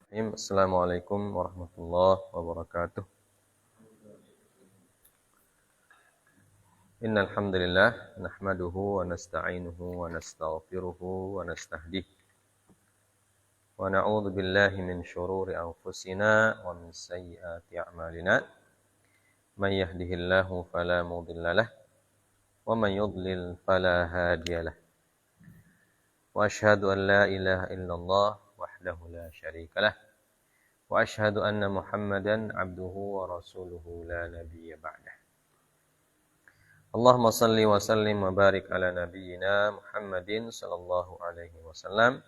Assalamualaikum warahmatullahi wabarakatuh. Innal hamdalillah nahmaduhu wa nasta'inuhu wa nastaghfiruhu wa nastahdihi wa na'udzu billahi min shururi anfusina wa min sayyiati a'malina. May yahdihillahu fala mudhillalah wa may yudlil fala hadiyalah. Wa asyhadu an la ilaha illallah wahdahu la syarikalah wa asyhadu anna Muhammadan abduhu wa rasuluhu la nabiyya ba'dah. Allahumma salli wa sallim wa barik ala nabiyyina Muhammadin sallallahu alaihi wasallam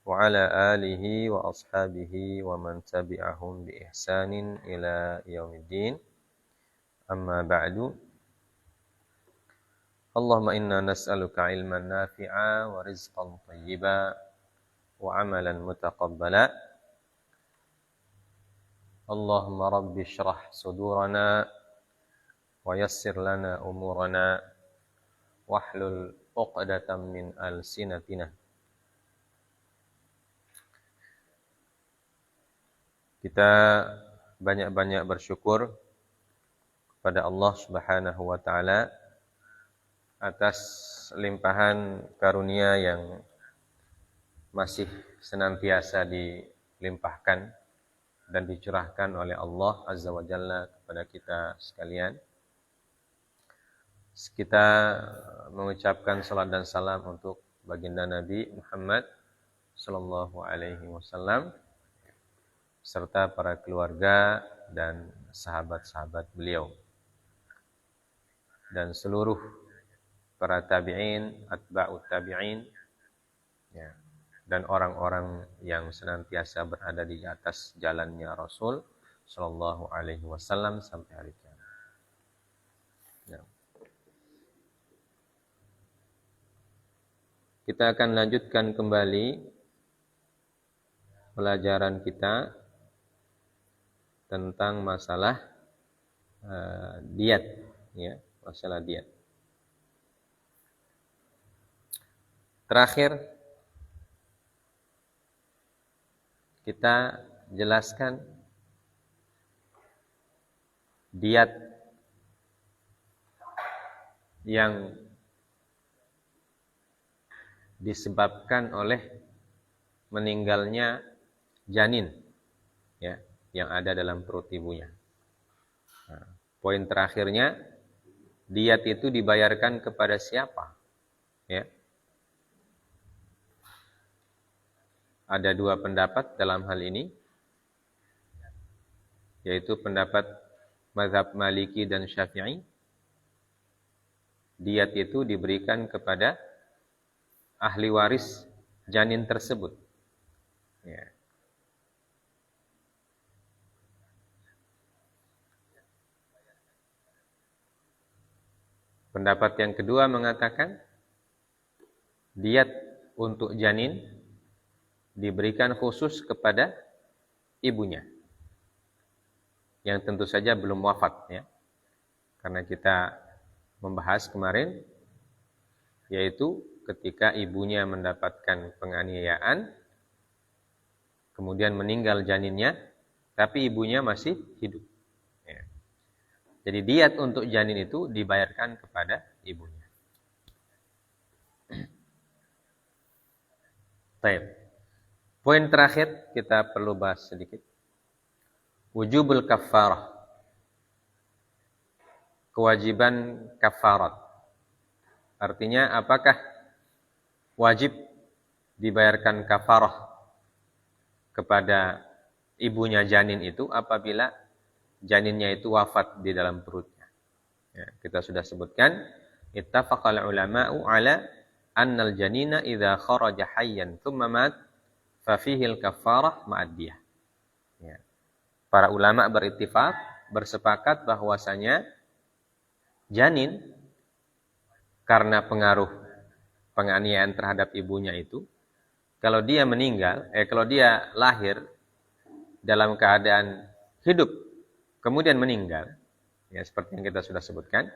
wa ala alihi wa ashabihi wa man tabi'ahum bi ihsanin ila yaumiddin. Amma ba'du. Allahumma inna nas'aluka ilman nafi'a wa rizqan thayyiba wa amalan mutaqabbala. Allahumma rabbi shrah sudurana wa yassir lana umurana wahlul 'uqdatam min alsinatina. Kita banyak-banyak bersyukur kepada Allah Subhanahu wa taala atas limpahan karunia yang masih senantiasa dilimpahkan dan dicurahkan oleh Allah Azza wa Jalla kepada kita sekalian. Kita mengucapkan salat dan salam untuk baginda Nabi Muhammad sallallahu alaihi wasallam serta para keluarga dan sahabat-sahabat beliau dan seluruh para tabi'in, atba'ut tabi'in ya, dan orang-orang yang senantiasa berada di atas jalannya Rasul sallallahu alaihi wasallam sampai hari kiamat. Ya. Kita akan lanjutkan kembali pelajaran kita tentang masalah diat, ya, masalah diat. Terakhir kita jelaskan diat yang disebabkan oleh meninggalnya janin, ya, yang ada dalam perut ibunya. Nah, poin terakhirnya, diat itu dibayarkan kepada siapa? Ya. Ada dua pendapat dalam hal ini, yaitu pendapat mazhab Maliki dan Syafi'i. Diat itu diberikan kepada ahli waris janin tersebut. Ya. Pendapat yang kedua mengatakan diat untuk janin diberikan khusus kepada ibunya, yang tentu saja belum wafat, ya. Karena kita membahas kemarin, yaitu ketika ibunya mendapatkan penganiayaan, kemudian meninggal janinnya, tapi ibunya masih hidup. Ya. Jadi diat untuk janin itu dibayarkan kepada ibunya. Baik. Poin terakhir kita perlu bahas sedikit. Wujubul kafarah. Kewajiban kafarat. Artinya apakah wajib dibayarkan kafarah kepada ibunya janin itu apabila janinnya itu wafat di dalam perutnya. Ya, kita sudah sebutkan, ittafaqal ulama'u ala annal janina idza kharaja hayyan thumma mat fa fihil kafarah ma'addiyah. Ya. Para ulama berittifaq, bersepakat bahwasanya janin karena pengaruh penganiayaan terhadap ibunya itu, kalau dia meninggal, kalau dia lahir dalam keadaan hidup kemudian meninggal, ya seperti yang kita sudah sebutkan,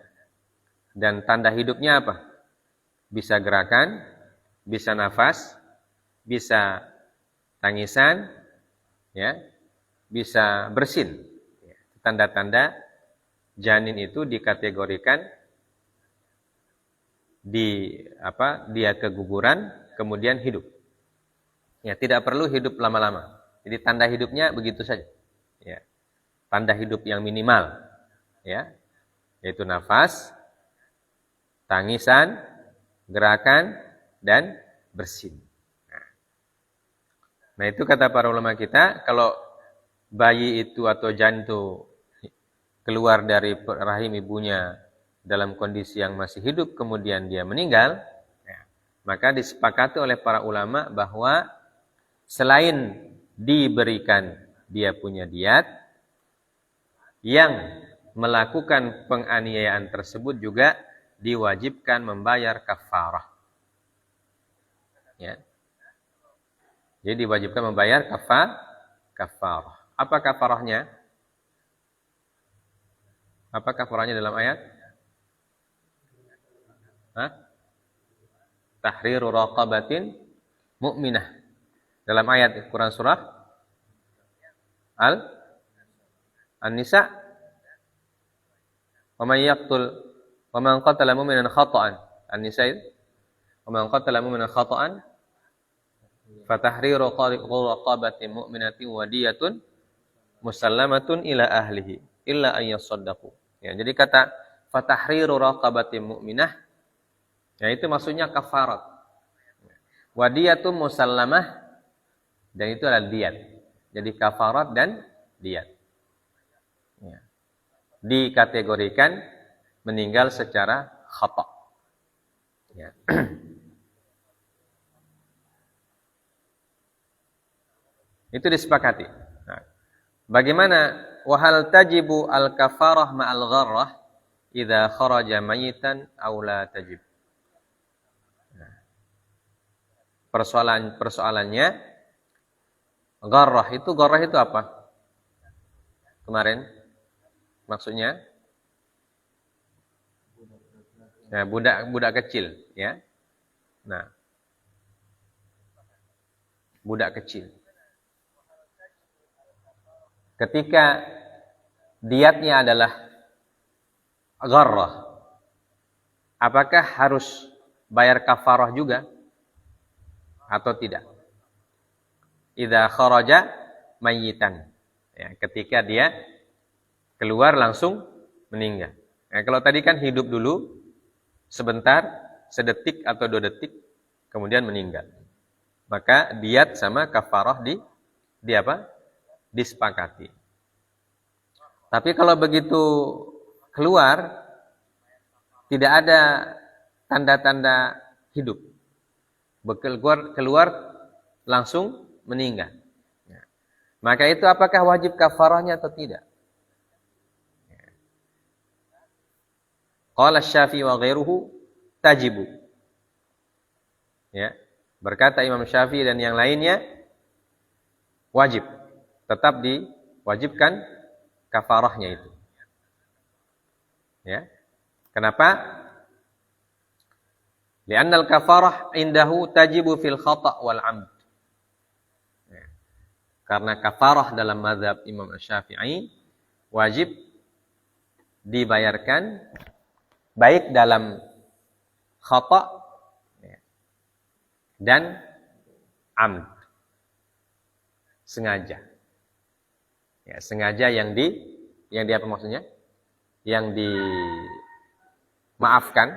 dan tanda hidupnya apa? Bisa gerakan, bisa nafas, bisa tangisan, ya, bisa bersin. Tanda-tanda janin itu dikategorikan dia keguguran kemudian hidup. Ya, tidak perlu hidup lama-lama. Jadi tanda hidupnya begitu saja. Ya. Tanda hidup yang minimal, ya, yaitu nafas, tangisan, gerakan, dan bersin. Nah, itu kata para ulama kita, kalau bayi itu atau janin itu keluar dari rahim ibunya dalam kondisi yang masih hidup, kemudian dia meninggal, ya, maka disepakati oleh para ulama bahwa selain diberikan dia punya diat, yang melakukan penganiayaan tersebut juga diwajibkan membayar kafarah. Ya. Jadi diwajibkan membayar kafarah. Apa kafarahnya? Apa kafarahnya dalam ayat? Tahriru raqabatin mu'minah. Dalam ayat Quran surah An-Nisa, wa man yaqtul wa man qatala mu'minan khata'an. An-Nisa itu, wa man qatala mu'minan khata'an fatahriru raqabatin mu'minatin wa diyatun musallamatun ila ahlihi illa an yasaddaqu. Ya, jadi kata fatahriru raqabatin mu'minah, ya, itu maksudnya kafarat. Wa diyatun musallamah, dan itu adalah diat. Jadi kafarat dan diat. Ya. Dikategorikan meninggal secara khata'. Ya. Itu disepakati. Nah, bagaimana wahal tajibu al-kafarah ma'al gharrah idza kharaja mayitan aw la tajib. Nah, persoalannya gharrah itu apa? Kemarin maksudnya ya, budak kecil, ya. Nah, budak kecil. Ketika diatnya adalah gharrah, apakah harus bayar kafarah juga atau tidak? Idza kharaja mayyitan. Ya, ketika dia keluar langsung meninggal. Nah, kalau tadi kan hidup dulu sebentar, sedetik atau 2 detik, kemudian meninggal. Maka diat sama kafarah disepakati. Tapi kalau begitu keluar, tidak ada tanda-tanda hidup. Keluar langsung meninggal. Ya. Maka itu apakah wajib kafarahnya atau tidak? Qala Syafi'i wa ghairuhu tajibu. Ya. Berkata Imam Syafi'i dan yang lainnya wajib. Tetap diwajibkan kafarahnya itu. Ya. Kenapa? Li'anna al-kafarah indahu tajibu fil khata' wal 'amd. Ya. Karena kafarah dalam mazhab Imam Syafi'i wajib dibayarkan baik dalam khata' dan amd. Sengaja. Ya, sengaja yang apa maksudnya? Yang dimaafkan.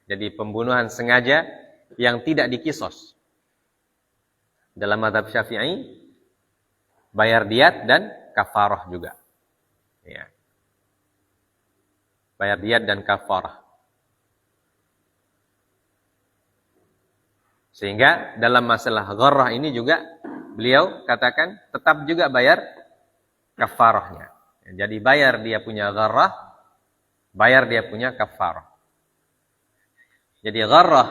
Jadi pembunuhan sengaja yang tidak dikisos. Dalam mazhab Syafi'i bayar diat dan kafarah juga. Ya. Bayar diat dan kafarah. Sehingga dalam masalah gharrah ini juga beliau katakan tetap juga bayar kafarahnya. Jadi bayar dia punya gharrah, bayar dia punya kafarah. Jadi gharrah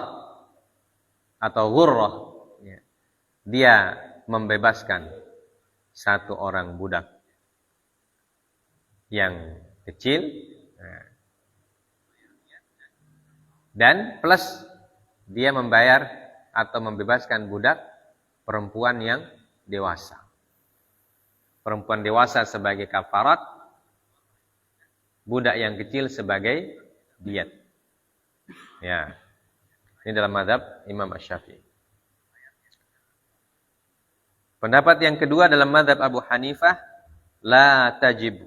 atau ghurrah, dia membebaskan satu orang budak yang kecil, dan plus dia membayar atau membebaskan budak perempuan yang dewasa. perempuan dewasa sebagai kafarat, budak yang kecil sebagai diat. Ya. Ini dalam mazhab Imam Asy-Syafi'i. Pendapat yang kedua dalam mazhab Abu Hanifah, la tajib.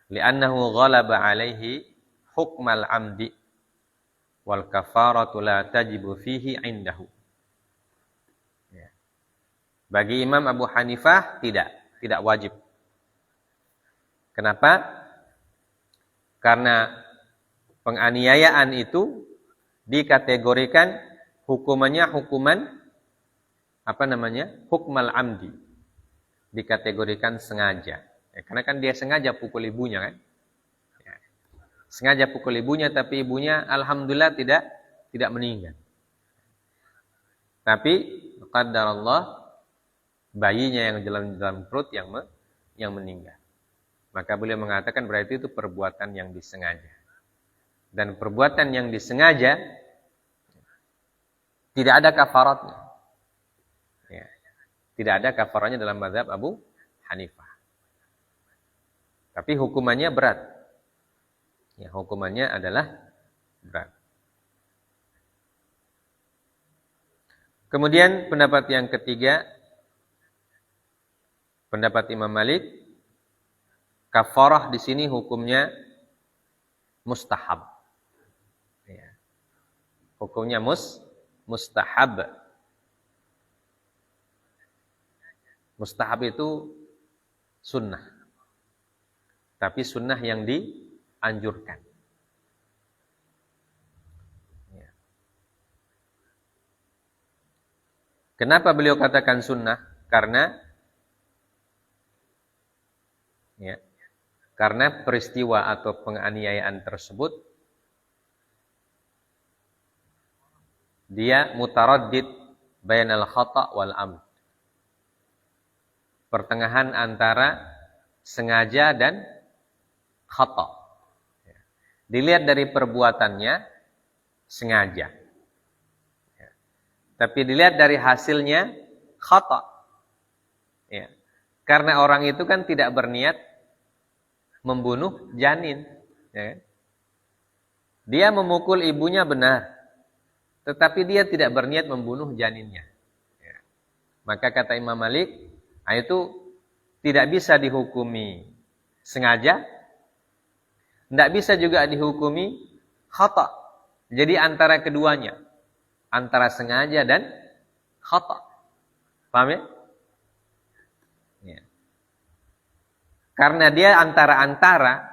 Li'annahu ghalaba alaihi hukmal amdi wal kafaratu la tajibu fihi indahu. Ya. Bagi Imam Abu Hanifah tidak wajib. Kenapa? Karena penganiayaan itu dikategorikan hukumannya hukuman hukmal amdi, dikategorikan sengaja. Ya, karena kan dia sengaja pukul ibunya kan, ya. Sengaja pukul ibunya, tapi ibunya alhamdulillah tidak meninggal. Tapi qadarullah bayinya yang dalam perut yang meninggal. Maka beliau mengatakan berarti itu perbuatan yang disengaja. Dan perbuatan yang disengaja tidak ada kafaratnya. Ya. Tidak ada kafaratnya dalam mazhab Abu Hanifah. Tapi hukumannya berat. Ya, hukumannya adalah berat. Kemudian pendapat yang ketiga, pendapat Imam Malik, kafarah di sini hukumnya mustahab. Ya. Hukumnya mustahab. Mustahab itu sunnah. Tapi sunnah yang dianjurkan. Ya. Kenapa beliau katakan sunnah? Karena peristiwa atau penganiayaan tersebut dia mutaraddid bainal khata' wal amd. Pertengahan antara sengaja dan khata'. Dilihat dari perbuatannya sengaja. Tapi dilihat dari hasilnya khata'. Ya. Karena orang itu kan tidak berniat membunuh janin. Ya. Dia memukul ibunya benar. Tetapi dia tidak berniat membunuh janinnya. Ya. Maka kata Imam Malik, itu tidak bisa dihukumi sengaja. Tidak bisa juga dihukumi khata'. Jadi antara keduanya. Antara sengaja dan khata'. Paham ya? Ya. Karena dia antara-antara,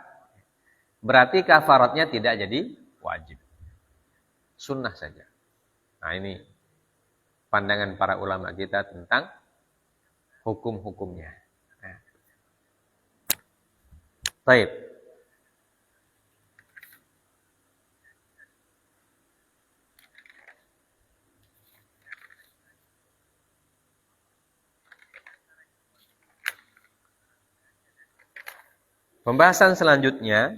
berarti kafaratnya tidak jadi wajib. Sunnah saja. Nah ini pandangan para ulama kita tentang hukum-hukumnya. Nah. Baik. Pembahasan selanjutnya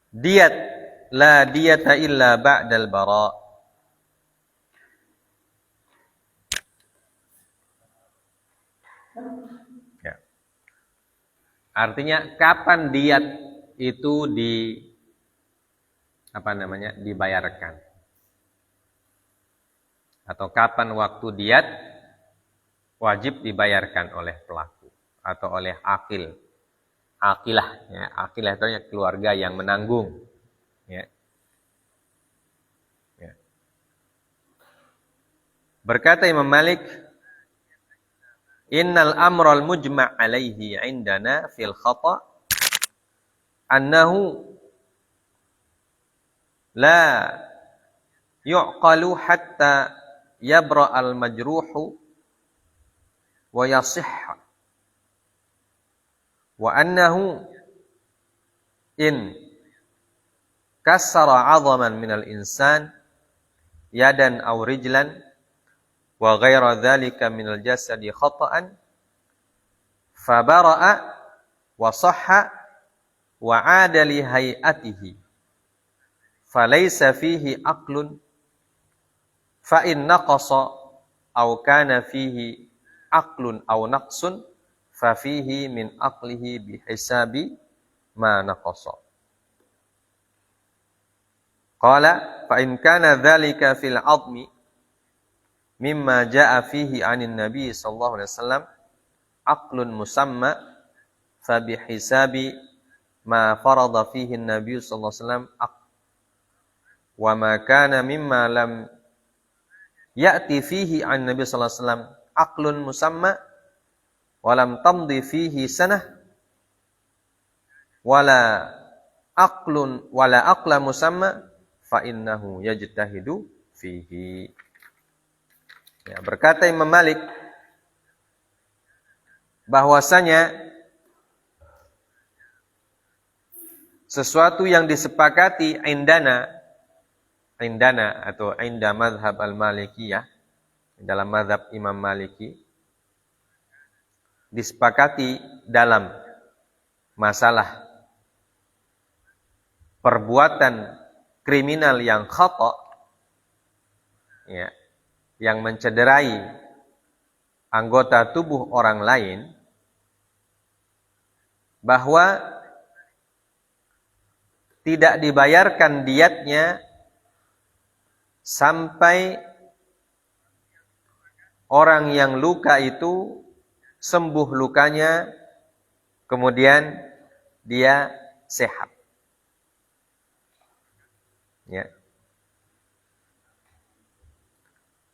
diyat, la diyata illa ba'dal bara'. Ya. Artinya kapan diyat itu dibayarkan? Atau kapan waktu diyat wajib dibayarkan oleh pelaku atau oleh akil? Akilah, ya. Akilah itu keluarga yang menanggung. Ya. Ya. Berkata Imam Malik, innal amral mujma' alaihi indana fil khata' annahu la yu'qalu hatta yabra'al majruhu wa yasihha. Wa annahu in kassara 'azaman minal insan yadan aw rijlan wa ghaira dzalika minal jasadi khata'an fa bara'a wa sahha wa 'ada li hay'atihi falaysa fihi aqlun fa in naqasa aw kana fihi aqlun aw naqsun fa fihi min aqlihi bihisabi ma naqasa. Qala fa in kana dzalika fil 'azmi mimma jaa fihi 'anil nabi sallallahu alaihi wasallam aqlun musamma fa bihisabi ma farada fihi an-nabi sallallahu alaihi wasallam wa ma kana mimma lam ya'ti fihi 'an nabi sallallahu alaihi wasallam aqlun musamma wa lam tamdi fihi sanah wala aqla musamma fa innahu yajtahidu fihi. Ya, berkata Imam Malik bahwasanya sesuatu yang disepakati indana atau inda madhab al-Malikiyah, dalam madhab Imam Maliki, disepakati dalam masalah perbuatan kriminal yang khata, ya, yang mencederai anggota tubuh orang lain, bahwa tidak dibayarkan diyatnya sampai orang yang luka itu sembuh lukanya, kemudian dia sehat. Ya.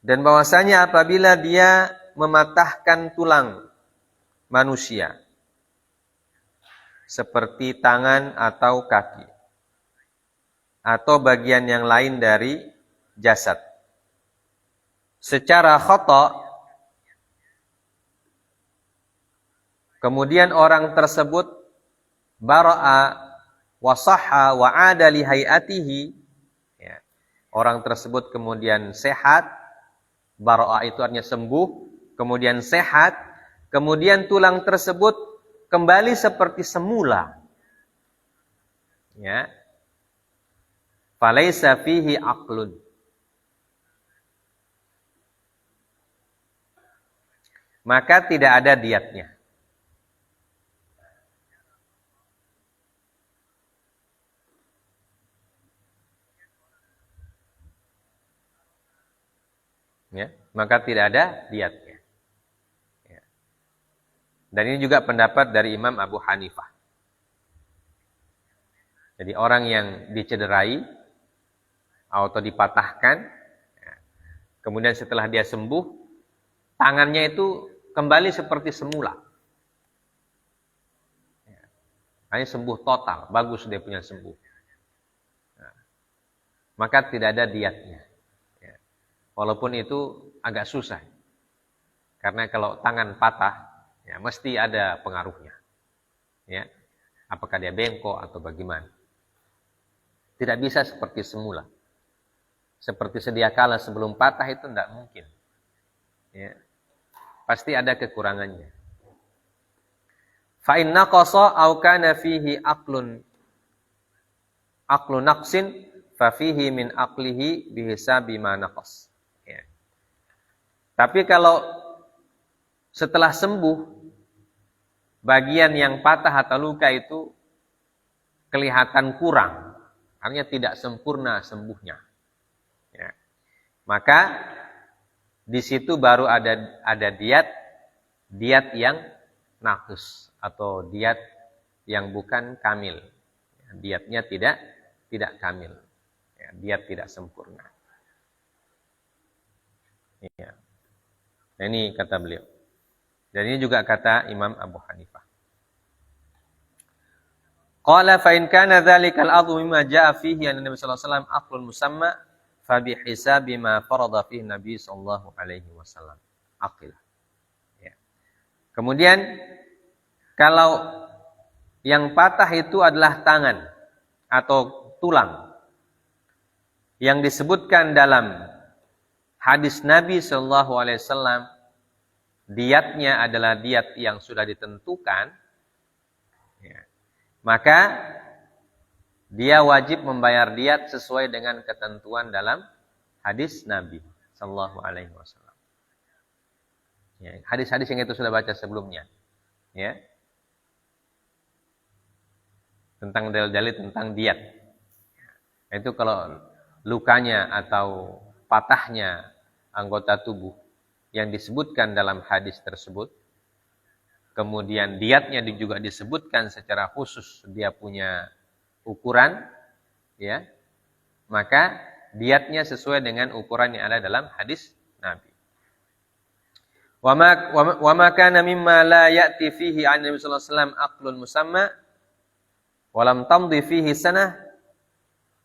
Dan bahwasanya apabila dia mematahkan tulang manusia seperti tangan atau kaki atau bagian yang lain dari jasad secara khata, kemudian orang tersebut bara'a wa sahha wa 'ada li hayatihi, ya, orang tersebut kemudian sehat, bara'a itu artinya sembuh, kemudian sehat, kemudian tulang tersebut kembali seperti semula, ya, falaisa fihi aqlun, maka tidak ada diyatnya. Ya, maka tidak ada diyatnya. Ya. Dan ini juga pendapat dari Imam Abu Hanifah. Jadi orang yang dicederai atau dipatahkan, ya, kemudian setelah dia sembuh, tangannya itu kembali seperti semula. Ya. Hanya sembuh total, bagus dia punya sembuh. Nah, maka tidak ada diyatnya. Walaupun itu agak susah. Karena kalau tangan patah, ya mesti ada pengaruhnya. Ya. Apakah dia bengkok atau bagaimana? Tidak bisa seperti semula. Seperti sedia kala sebelum patah itu tidak mungkin. Ya. Pasti ada kekurangannya. Fa in naqasa aw kana fihi aqlu naqsin fa fihi min aqlihi bihisabi ma naqas. Ya. Tapi kalau setelah sembuh, bagian yang patah atau luka itu kelihatan kurang, artinya tidak sempurna sembuhnya, ya, maka di situ baru ada diat yang naqs atau diat yang bukan kamil. Diatnya tidak kamil, ya, diat tidak sempurna. Ya. Nah, ini kata beliau. Dan ini juga kata Imam Abu Hanifah. Qala fa in kana dzalikal adhu mimma jaa fihi an Nabi sallallahu alaihi wasallam aqlun musamma fa bi hisabi ma farada fihi Nabi sallallahu alaihi wasallam aqil. Ya. Kemudian kalau yang patah itu adalah tangan atau tulang yang disebutkan dalam hadis Nabi sallallahu alaihi wasallam, diyatnya adalah diyat yang sudah ditentukan, ya, maka dia wajib membayar diyat sesuai dengan ketentuan dalam hadis Nabi sallallahu alaihi wasallam. Ya, hadis-hadis yang itu sudah baca sebelumnya. Ya. Tentang dalil-dalil tentang diat. Itu kalau lukanya atau patahnya anggota tubuh yang disebutkan dalam hadis tersebut, kemudian diatnya juga disebutkan secara khusus, dia punya ukuran, ya, maka diatnya sesuai dengan ukuran yang ada dalam hadis Nabi. Wa ma kana mimma la ya'ti fihi 'an Nabi sallallahu alaihi wasallam aqlun musamma walam tamdi fihi sanah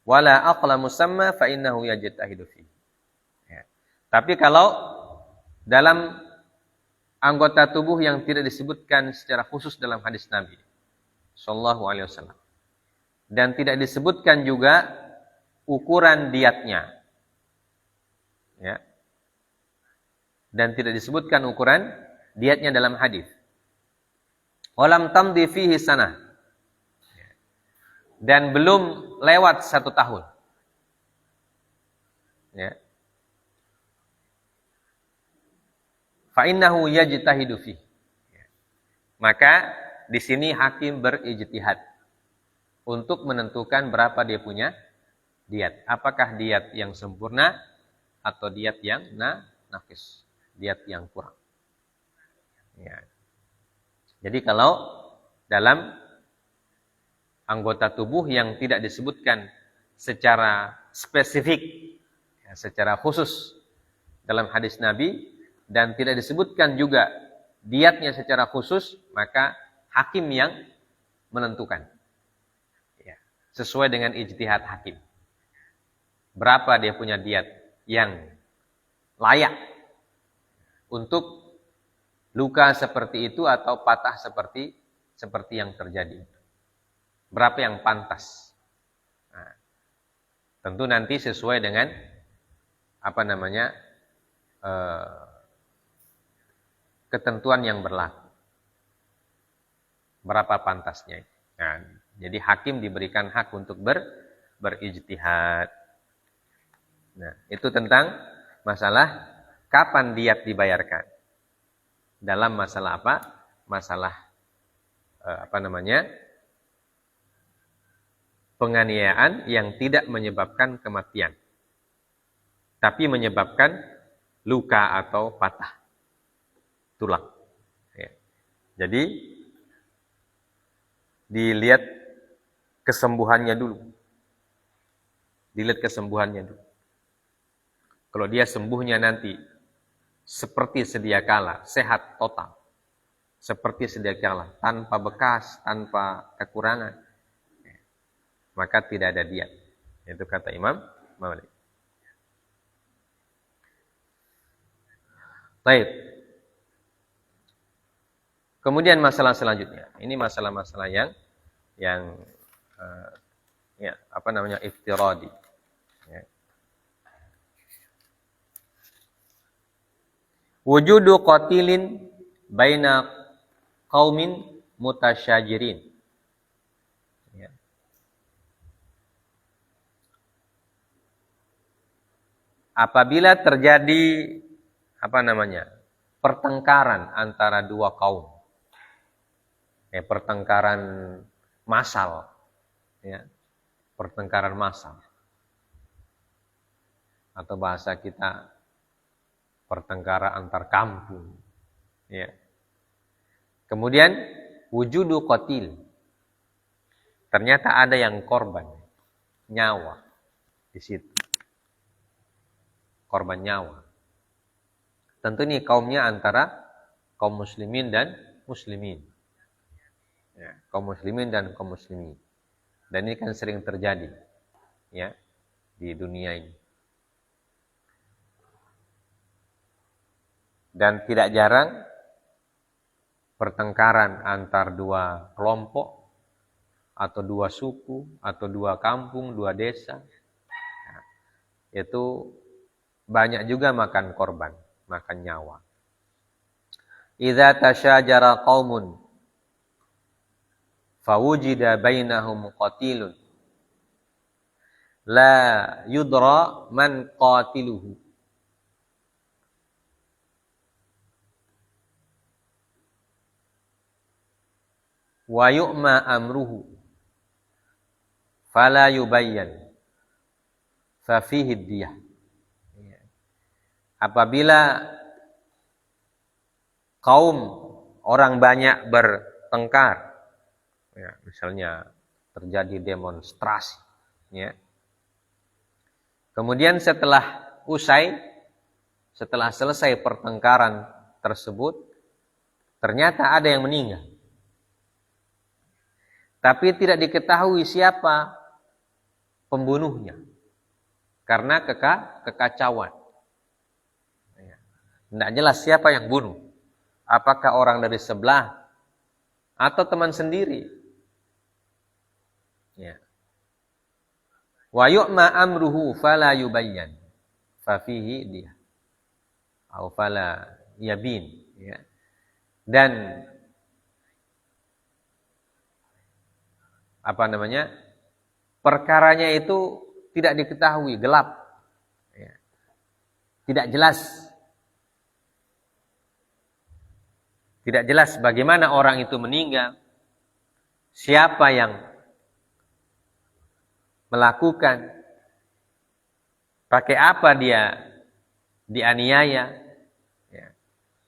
wala aqla musamma fa innahu yajtahidu fihi. Ya. Tapi kalau dalam anggota tubuh yang tidak disebutkan secara khusus dalam hadis Nabi sallallahu alaihi wasallam dan tidak disebutkan juga ukuran diatnya, ya, dan tidak disebutkan ukuran diatnya dalam hadis, walam tamdi fihi sanah, dan belum lewat 1 tahun, ya, fa innahu yajtahidu fihi, maka di sini hakim berijtihad untuk menentukan berapa dia punya diat. Apakah diat yang sempurna atau diat yang naqis, diat yang kurang. Ya. Jadi kalau dalam anggota tubuh yang tidak disebutkan secara spesifik, ya, secara khusus dalam hadis Nabi, dan tidak disebutkan juga diatnya secara khusus, maka hakim yang menentukan, ya, sesuai dengan ijtihad hakim. Berapa dia punya diat yang layak untuk luka seperti itu atau patah seperti yang terjadi. Berapa yang pantas? Nah, tentu nanti sesuai dengan ketentuan yang berlaku. Berapa pantasnya? Nah, jadi hakim diberikan hak untuk berijtihad. Nah, itu tentang masalah kapan diat dibayarkan. Dalam masalah apa? Masalah penganiayaan yang tidak menyebabkan kematian, tapi menyebabkan luka atau patah tulang. Ya. Jadi dilihat kesembuhannya dulu. Kalau dia sembuhnya nanti seperti sedia kala, sehat total, seperti sedia kala, tanpa bekas, tanpa kekurangan, maka tidak ada diat. Itu kata Imam Malik. Baik. Kemudian masalah selanjutnya. Ini masalah-masalah yang iftiradi. Ya. Wujudu qatilin baina qaumin mutasyajirin. Ya. Apabila terjadi pertengkaran antara dua kaum, pertengkaran massal, ya, pertengkaran massal, atau bahasa kita pertengkaran antar kampung, ya. Kemudian wujudu qatil, ternyata ada yang korban nyawa di situ, korban nyawa. Tentu ini kaumnya antara kaum muslimin dan muslimin. Ya, kaum muslimin dan kaum muslimin. Dan ini kan sering terjadi, ya, di dunia ini. Dan tidak jarang pertengkaran antar dua kelompok atau dua suku atau dua kampung, dua desa, ya, itu banyak juga makan korban, makan nyawa. Idza tasyajara qaumun fawujida bainahum qatilun la yudra man qatiluhu wa yu'ma amruhu fala yubayyan fa fihi diyah. Apabila kaum orang banyak bertengkar, ya, misalnya terjadi demonstrasi, ya. Kemudian setelah selesai pertengkaran tersebut, ternyata ada yang meninggal. Tapi tidak diketahui siapa pembunuhnya. Karena kekacauan. Tidak jelas siapa yang bunuh. Apakah orang dari sebelah atau teman sendiri. Ya. Wa yu'ma amruhu fala yubayyan fa fihi dia. Atau fala yabin. Ya. Dan perkaranya itu tidak diketahui, gelap. Ya. Tidak jelas. Tidak jelas bagaimana orang itu meninggal, siapa yang melakukan, pakai apa dia dianiaya, ya.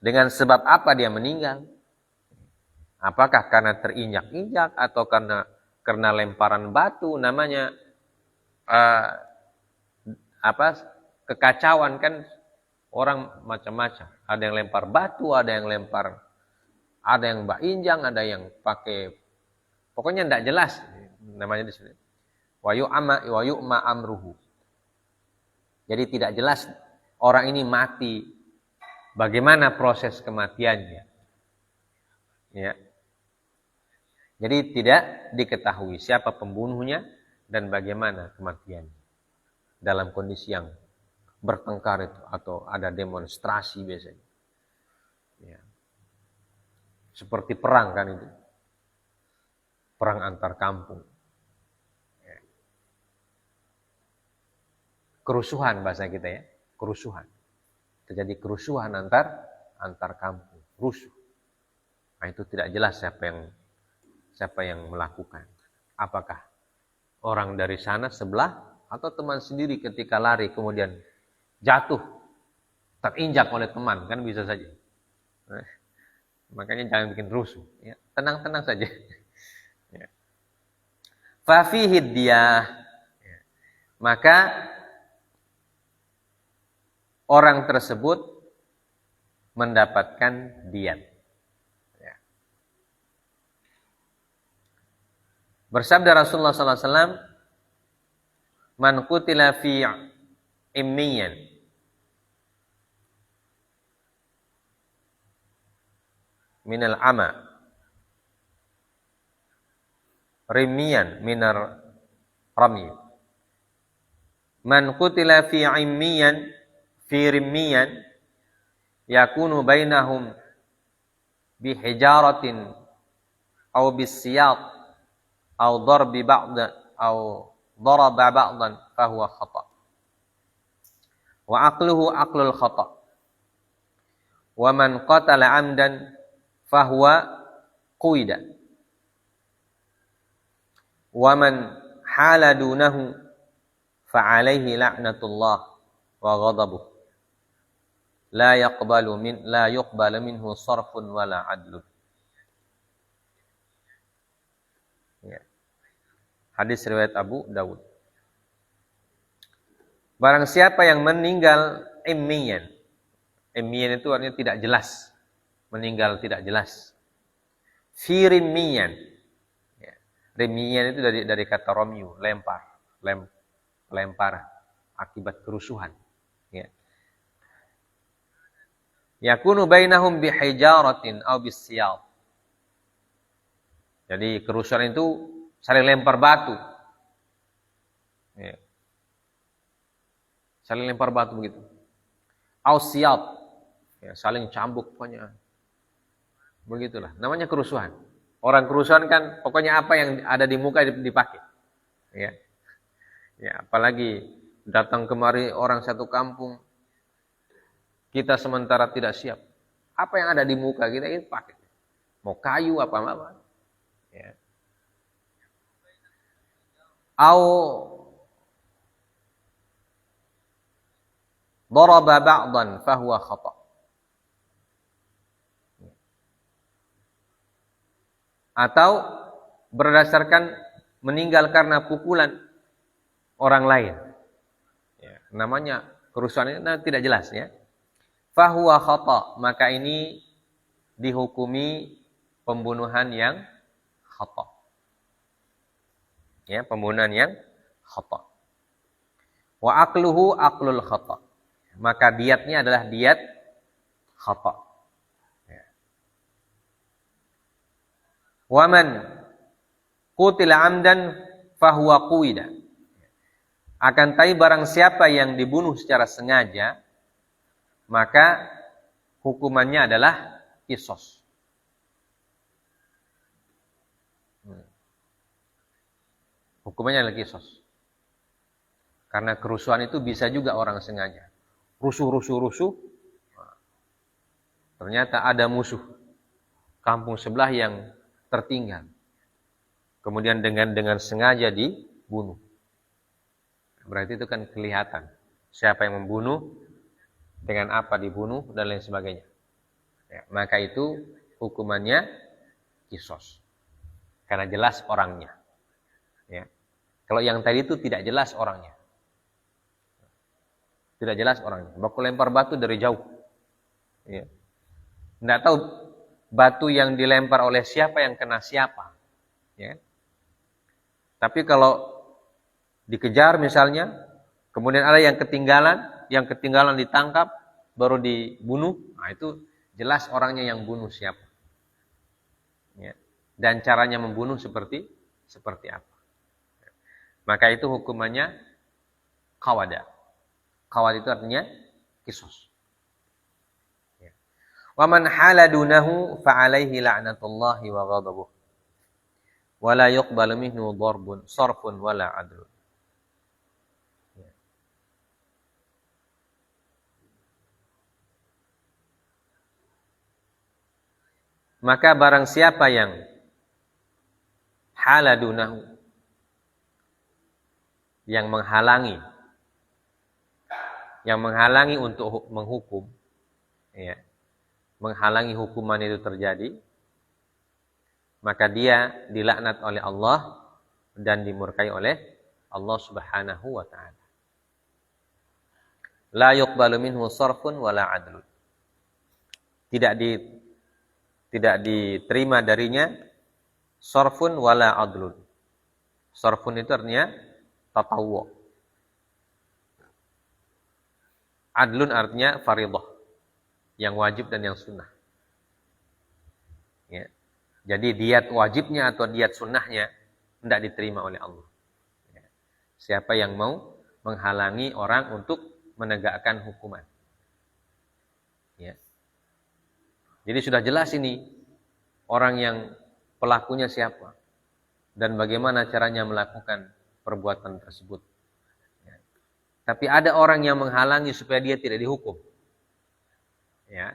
Dengan sebab apa dia meninggal, apakah karena terinjak-injak atau karena lemparan batu, namanya kekacauan kan orang macam-macam, ada yang lempar batu, ada yang mbak injang, ada yang pakai, pokoknya tidak jelas namanya di sini. Wa yu'ma amruhu. Jadi tidak jelas orang ini mati, bagaimana proses kematiannya. Ya. Jadi tidak diketahui siapa pembunuhnya dan bagaimana kematiannya. Dalam kondisi yang bertengkar itu atau ada demonstrasi biasanya. Ya. Seperti perang kan itu. Perang antar kampung. Ya. Kerusuhan bahasa kita ya. Kerusuhan. Terjadi kerusuhan antar kampung. Rusuh. Nah itu tidak jelas siapa yang melakukan. Apakah orang dari sana sebelah atau teman sendiri ketika lari kemudian jatuh. Terinjak oleh teman kan bisa saja. Nah, makanya jangan bikin rusuh, ya. Tenang-tenang saja. Ya. Fa fihi diyah. Ya. Maka orang tersebut mendapatkan diyat. Ya. Bersabda Rasulullah SAW, man qutila fi immiyan minal ama rimiyan minar rami. Man qutila fi immiyan fi rimmiyan yakunu bainahum bihijaratin aw bisiyat aw darbi ba'd aw daraba ba'dan fahuwa khata. Wa aqluhu aqlul khata. Wa man qatala amdan fahuwa quida. Wa man hala dunahu fa alaihi la'natullah wa ghadabuh. La yuqbalu minhu sarfun wala adlun. Ya. Hadis riwayat Abu Dawud. Barang siapa yang meninggal immiyan. Immiyan itu artinya tidak jelas. Meninggal tidak jelas. Fi rimmiyan. Ya. Rimmiyan itu dari kata romyu, lempar. Lempar akibat kerusuhan. Ya. Yakunu bainahum bihijaratin aw bisiyal. Jadi kerusuhan itu saling lempar batu. Ya. Saling lempar batu begitu. Aw siyat. Ya, saling cambuk pokoknya. Begitulah, namanya kerusuhan. Orang kerusuhan kan pokoknya apa yang ada di muka dipakai. Ya. Ya, apalagi datang kemari orang satu kampung, kita sementara tidak siap. Apa yang ada di muka kita itu pakai. Mau kayu apa. Ya. au daraba ba'dan fahuwa khata'. Atau berdasarkan meninggal karena pukulan orang lain. Ya, namanya kerusuhan ini tidak jelas ya. Fahuwa khata', maka ini dihukumi pembunuhan yang khata'. Ya, pembunuhan yang khata'. Wa aqluhu aqlul khata'. Maka diatnya adalah diat khata'. Ya. Wa man qutila amdan fahuwa quida. Akan tapi barang siapa yang dibunuh secara sengaja, maka hukumannya adalah qisas. Hukumannya adalah qisas. Karena kerusuhan itu bisa juga orang sengaja. Rusuh. Ternyata ada musuh kampung sebelah yang tertinggal. Kemudian dengan sengaja dibunuh. Berarti itu kan kelihatan siapa yang membunuh, dengan apa dibunuh, dan lain sebagainya. Ya, maka itu hukumannya qisas. Karena jelas orangnya. Ya. Kalau yang tadi itu tidak jelas orangnya. Tidak jelas orangnya. Baku lempar batu dari jauh. Ya. Tidak tahu batu yang dilempar oleh siapa yang kena siapa. Ya. Tapi kalau dikejar misalnya, kemudian ada yang ketinggalan ditangkap, baru dibunuh, nah itu jelas orangnya yang bunuh siapa. Ya. Dan caranya membunuh seperti apa. Maka itu hukumannya qawada. Qawad itu artinya qisas. Ya. Wa man hala dunahu fa alaihi la'natullahi wa ghadabuh. Wa la yuqbalu minhu darbun sarfun wala adlun. Ya. Maka barang siapa yang hala dunahu, yang menghalangi untuk menghukum, ya, menghalangi hukuman itu terjadi, maka dia dilaknat oleh Allah dan dimurkai oleh Allah Subhanahu wa ta'ala. La yuqbalu minhu sarfun wala adlun. Tidak diterima darinya sarfun wala adlun. Sarfun itu artinya tatawwu. Adlun artinya faridah, yang wajib dan yang sunnah. Ya. Jadi diat wajibnya atau diat sunnahnya tidak diterima oleh Allah. Ya. Siapa yang mau menghalangi orang untuk menegakkan hukuman. Ya. Jadi sudah jelas ini orang yang pelakunya siapa dan bagaimana caranya melakukan perbuatan tersebut. Tapi ada orang yang menghalangi supaya dia tidak dihukum. Ya.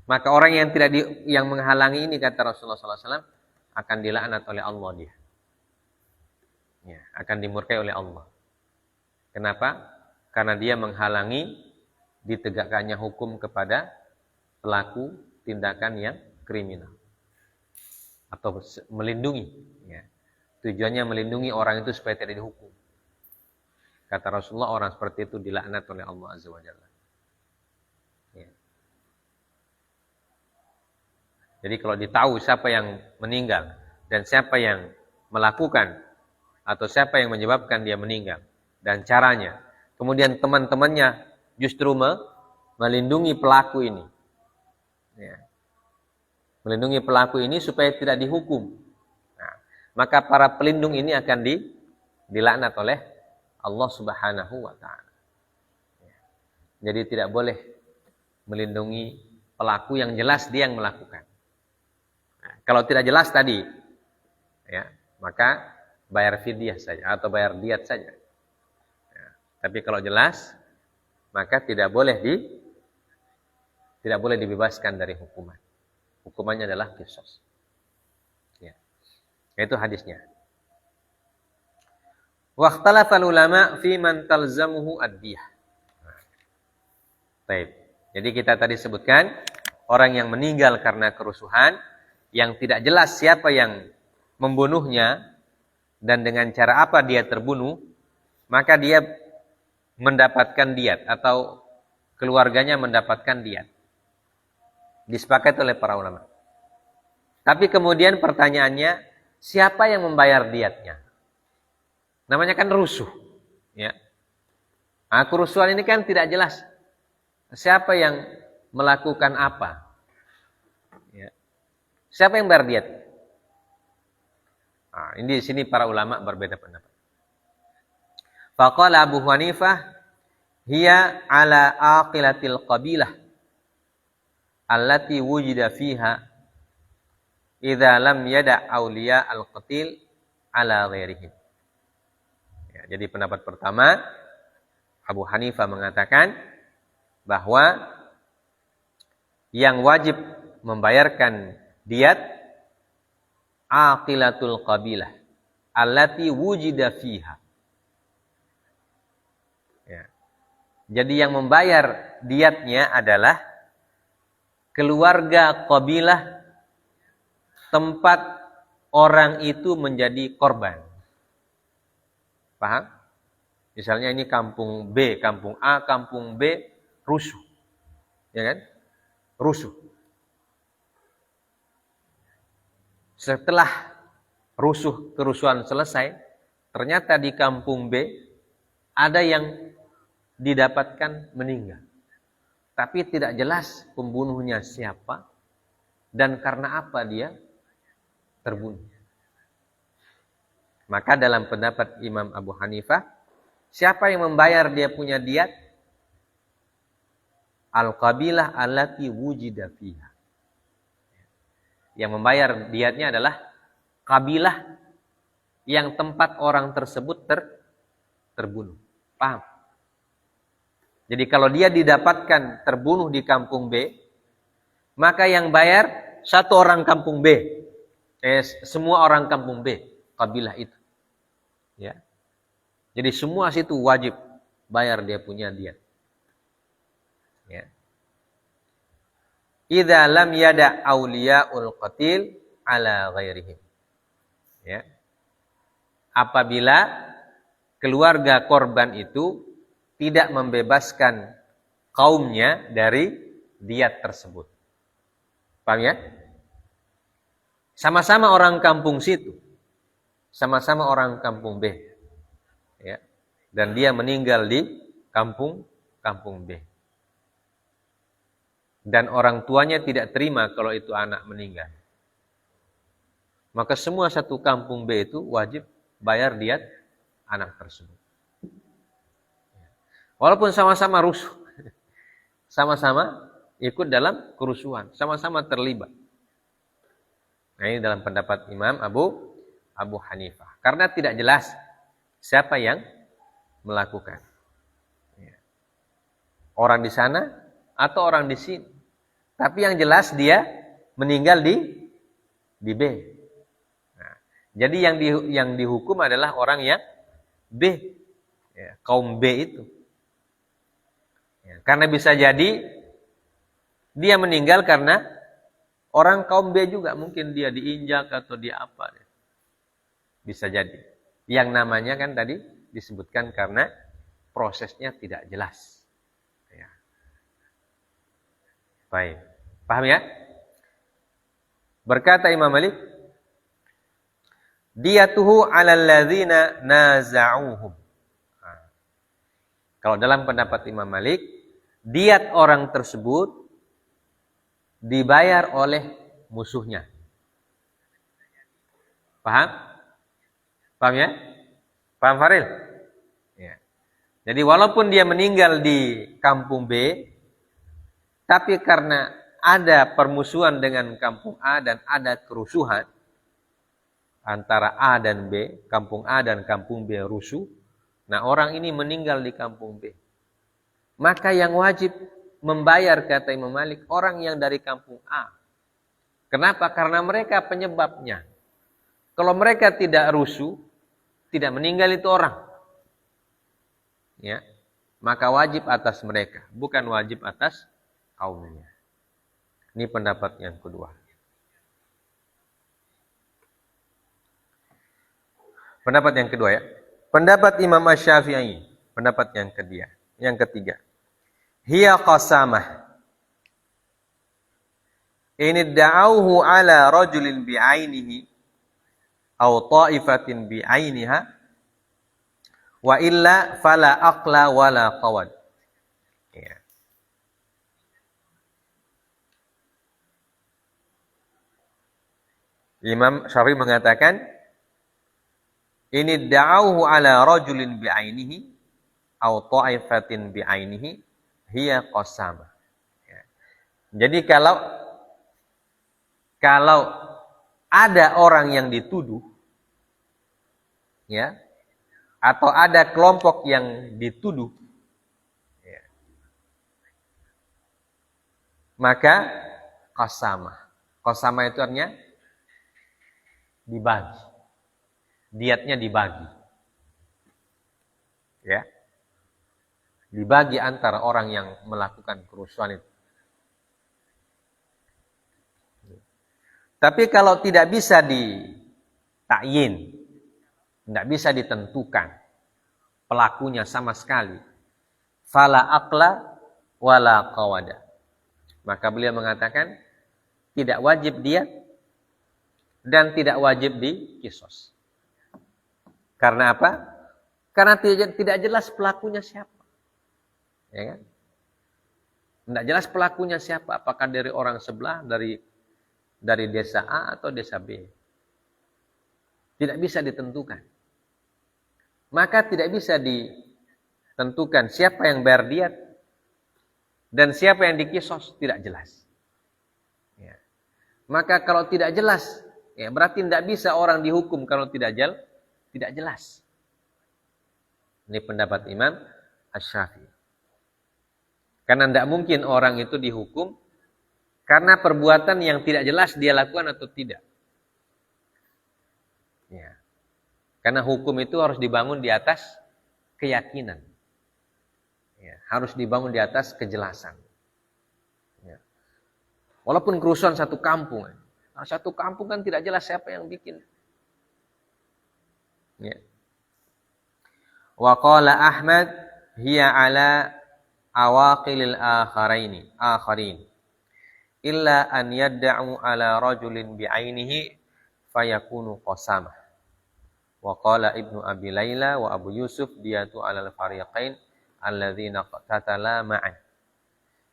Maka orang yang menghalangi ini, kata Rasulullah SAW, akan dilaknat oleh Allah dia. Ya, akan dimurkai oleh Allah. Kenapa? Karena dia menghalangi ditegakkannya hukum kepada pelaku tindakan yang kriminal. Atau melindungi. Ya. Tujuannya melindungi orang itu supaya tidak dihukum. Kata Rasulullah, orang seperti itu dilaknat oleh Allah Azza wa Jalla. Ya. Jadi kalau ditahu siapa yang meninggal dan siapa yang melakukan atau siapa yang menyebabkan dia meninggal dan caranya, kemudian teman-temannya justru melindungi pelaku ini. Ya. Melindungi pelaku ini supaya tidak dihukum. Nah, maka para pelindung ini akan dilaknat oleh Allah Subhanahu wa ta'ala. Jadi tidak boleh melindungi pelaku yang jelas dia yang melakukan. Nah, kalau tidak jelas tadi, ya, maka bayar fidyah saja atau bayar diat saja. Ya, tapi kalau jelas, maka tidak boleh dibebaskan dari hukuman. Hukumannya adalah qisas. Ya. Itu hadisnya. Wa ikhtalafal ulama fi man talzamuhu ad-diyah. Baik. Jadi kita tadi sebutkan orang yang meninggal karena kerusuhan yang tidak jelas siapa yang membunuhnya dan dengan cara apa dia terbunuh, maka dia mendapatkan diat atau keluarganya mendapatkan diat. Disepakati oleh para ulama. Tapi kemudian pertanyaannya, siapa yang membayar diatnya? Namanya kan rusuh, ya. Nah, kerusuhan ini kan tidak jelas. Siapa yang melakukan apa? Ya. Siapa yang bayar diat? Nah, ini di sini para ulama berbeda pendapat. Faqala Abu Hanifah, hiya ala aqilatil qabilah allati wujida fiha idza lam yada awliya al-qatil ala ghairihim. Ya, jadi pendapat pertama, Abu Hanifah mengatakan bahwa yang wajib membayarkan diat aqilatul qabilah allati wujida fiha. Ya. Jadi yang membayar diatnya adalah keluarga qabilah tempat orang itu menjadi korban. Paham? Misalnya ini kampung B, kampung A, kampung B rusuh. Ya kan? Rusuh. Setelah kerusuhan selesai, ternyata di kampung B ada yang didapatkan meninggal. Tapi tidak jelas pembunuhnya siapa dan karena apa dia terbunuh. Maka dalam pendapat Imam Abu Hanifah, siapa yang membayar dia punya diat? Al-qabilah allati wujida fiha. Yang membayar diatnya adalah kabilah yang tempat orang tersebut terbunuh. Paham? Jadi kalau dia didapatkan terbunuh di kampung B, maka yang bayar satu orang kampung B. Semua orang kampung B, kabilah itu. Ya. Jadi semua situ wajib bayar dia punya diat. Ya. Idza lam yada auliyaul qatil ala ghairihim. Ya. Apabila keluarga korban itu tidak membebaskan kaumnya dari diat tersebut. Paham ya? Sama-sama orang kampung situ. Sama-sama orang kampung B. Ya. Dan dia meninggal di kampung B. Dan orang tuanya tidak terima kalau itu anak meninggal. Maka semua satu kampung B itu wajib bayar diat anak tersebut. Walaupun sama-sama rusuh. Sama-sama ikut dalam kerusuhan. Sama-sama terlibat. Nah ini dalam pendapat Imam Abu Hanifah. Karena tidak jelas siapa yang melakukan. Orang di sana atau orang di sini. Tapi yang jelas dia meninggal di B. Nah, jadi yang dihukum adalah orang yang B. Ya, kaum B itu. Ya, karena bisa jadi dia meninggal karena orang kaum B juga. Mungkin dia diinjak atau dia apa. Bisa jadi. Yang namanya kan tadi disebutkan karena prosesnya tidak jelas. Ya. Baik. Paham ya? Berkata Imam Malik, diyatuhu 'alal ladzina naza'uhum. Kalau dalam pendapat Imam Malik, diat orang tersebut dibayar oleh musuhnya. Paham? Paham ya? Paham Faril? Ya. Jadi walaupun dia meninggal di kampung B, tapi karena ada permusuhan dengan kampung A dan ada kerusuhan antara A dan B, kampung A dan kampung B rusuh, nah orang ini meninggal di kampung B. Maka yang wajib membayar, kata Imam Malik, orang yang dari kampung A. Kenapa? Karena mereka penyebabnya. Kalau mereka tidak rusuh, tidak meninggal itu orang. ya, maka wajib atas mereka, bukan wajib atas kaumnya. Ini pendapat yang kedua. Pendapat yang kedua ya. Pendapat Imam Asy-Syafi'i, pendapat yang ketiga. Hiya qasamah. In da'awhu ala rajulin bi'ainihi aw ta'ifatin bi'ainiha wa illa fala aqla wala qawad. Ya. Imam Syafi'i mengatakan ini da'awhu ala rajulin bi'ainihi aw ta'ifatin bi'ainihi hiya qasamah. Ya. Jadi kalau ada orang yang dituduh, ya, atau ada kelompok yang dituduh, ya, maka qasamah. Qasamah itu artinya dibagi. Diatnya dibagi. Ya. Dibagi antara orang yang melakukan kerusuhan itu. Tapi kalau tidak bisa ditakyin, tidak bisa ditentukan pelakunya sama sekali, fala aqla wala qawada. Maka beliau mengatakan tidak wajib diat dan tidak wajib diqisas. Karena apa? Karena tidak jelas pelakunya siapa. Ya kan? Tidak jelas pelakunya siapa, apakah dari orang sebelah, dari desa A atau desa B. Tidak bisa ditentukan. Maka tidak bisa ditentukan siapa yang bayar diat dan siapa yang diqisas, tidak jelas. Ya. Maka kalau tidak jelas, ya berarti tidak bisa orang dihukum kalau tidak jelas. Ini pendapat Imam Asy-Syafi'i. Karena tidak mungkin orang itu dihukum karena perbuatan yang tidak jelas dia lakukan atau tidak. Ya. Karena hukum itu harus dibangun di atas keyakinan. Ya. Harus dibangun di atas kejelasan. Ya. Walaupun kerusuhan satu kampung. Nah, satu kampung kan tidak jelas siapa yang bikin. Ya. Wa qala Ahmad hiya ala awaqilil akharin. Illa an yadda'u ala rajulin bi'ainihi fayakunu qasamah. Wa qala Ibnu Abi Layla wa Abu Yusuf diyatu 'alal fariqain alladzina qatala ma'an.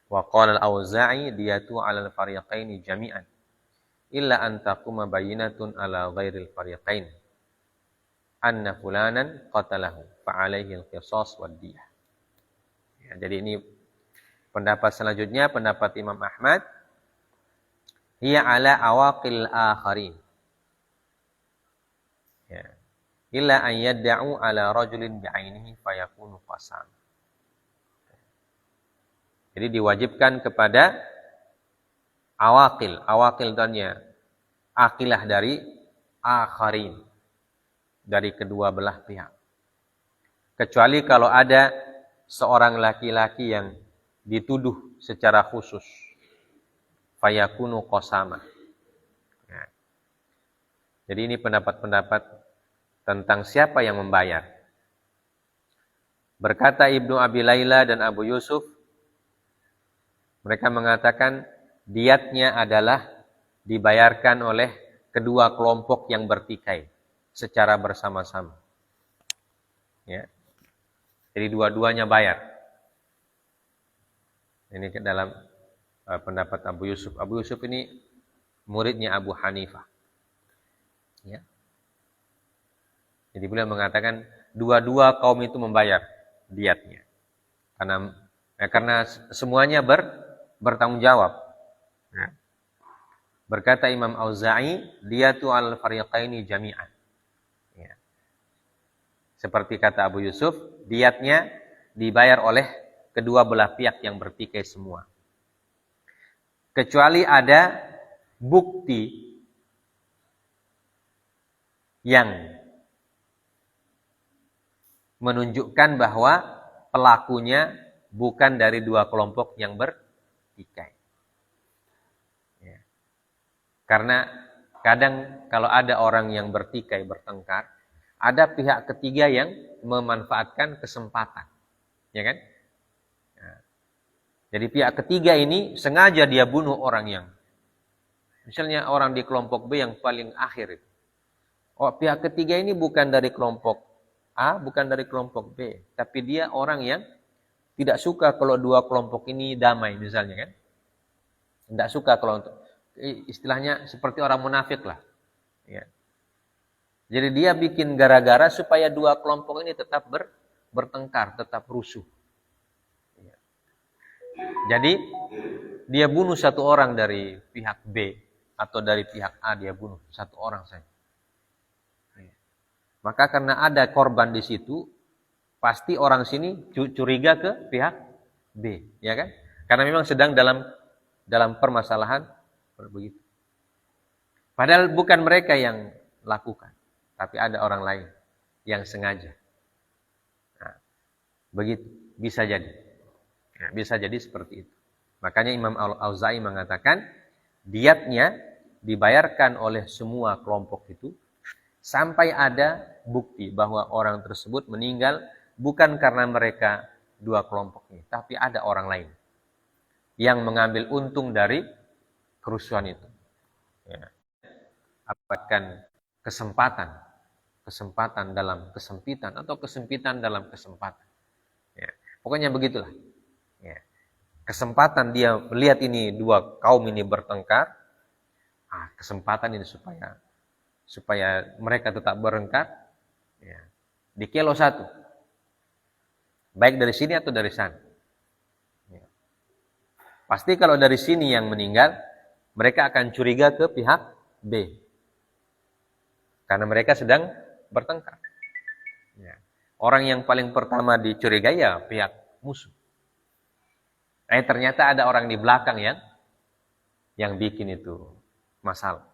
Wa qala al-Auza'i diyatu 'alal fariqaini jami'an. Illa an taquma bayyinatun 'ala ghairil fariqain anna fulanan qatalahu fa 'alaihi al-qisas wad diyah. Ya, jadi ini pendapat selanjutnya, pendapat Imam Ahmad. Hiya ala awaqil akharin. Ya. Illa an yadda'u ala rajulin bi'ainihi fayakunu qasam. Jadi diwajibkan kepada awaqil. Awaqil tanya akilah dari akharin. Dari kedua belah pihak. Kecuali kalau ada seorang laki-laki yang dituduh secara khusus. Fayakunu qasama. Ya. Jadi ini pendapat-pendapat tentang siapa yang membayar. Berkata Ibnu Abi Layla dan Abu Yusuf, mereka mengatakan diatnya adalah dibayarkan oleh kedua kelompok yang bertikai secara bersama-sama. Ya. Jadi dua-duanya bayar. Ini ke dalam pendapat Abu Yusuf. Abu Yusuf ini muridnya Abu Hanifah. Ya. Jadi beliau mengatakan dua-dua kaum itu membayar diatnya. Karena semuanya bertanggung jawab. Ya. Berkata Imam Auza'i, diyatu al-fariqaini jami'an. Ya. Seperti kata Abu Yusuf, diatnya dibayar oleh kedua belah pihak yang bertikai semua. Kecuali ada bukti yang menunjukkan bahwa pelakunya bukan dari dua kelompok yang bertikai. Ya. Karena kadang kalau ada orang yang bertikai, bertengkar, ada pihak ketiga yang memanfaatkan kesempatan. Ya kan? Nah, jadi pihak ketiga ini sengaja dia bunuh orang yang, misalnya orang di kelompok B yang paling akhir itu. Oh, pihak ketiga ini bukan dari kelompok A, bukan dari kelompok B, tapi dia orang yang tidak suka kalau dua kelompok ini damai misalnya kan. Tidak suka kalau istilahnya seperti orang munafik lah. Ya. Jadi dia bikin gara-gara supaya dua kelompok ini tetap bertengkar, tetap rusuh. Ya. Jadi dia bunuh satu orang dari pihak B atau dari pihak A, dia bunuh satu orang saja. Maka karena ada korban di situ, pasti orang sini curiga ke pihak B, ya kan? Karena memang sedang dalam permasalahan begitu. Padahal bukan mereka yang lakukan, tapi ada orang lain yang sengaja. Nah, begitu bisa jadi. Nah, bisa jadi seperti itu. Makanya Imam Al-Auza'i mengatakan diyatnya dibayarkan oleh semua kelompok itu sampai ada bukti bahwa orang tersebut meninggal bukan karena mereka dua kelompok ini, tapi ada orang lain yang mengambil untung dari kerusuhan itu. Ya. Apakah kesempatan dalam kesempitan atau kesempitan dalam kesempatan. Ya. Pokoknya begitulah. Ya. Kesempatan dia melihat ini dua kaum ini bertengkar, kesempatan ini supaya mereka tetap bertengkar, ya, di kilo satu, baik dari sini atau dari sana. Ya. Pasti kalau dari sini yang meninggal, mereka akan curiga ke pihak B, karena mereka sedang bertengkar. Ya. Orang yang paling pertama dicurigai ya pihak musuh. Ternyata ada orang di belakang yang bikin itu masalah.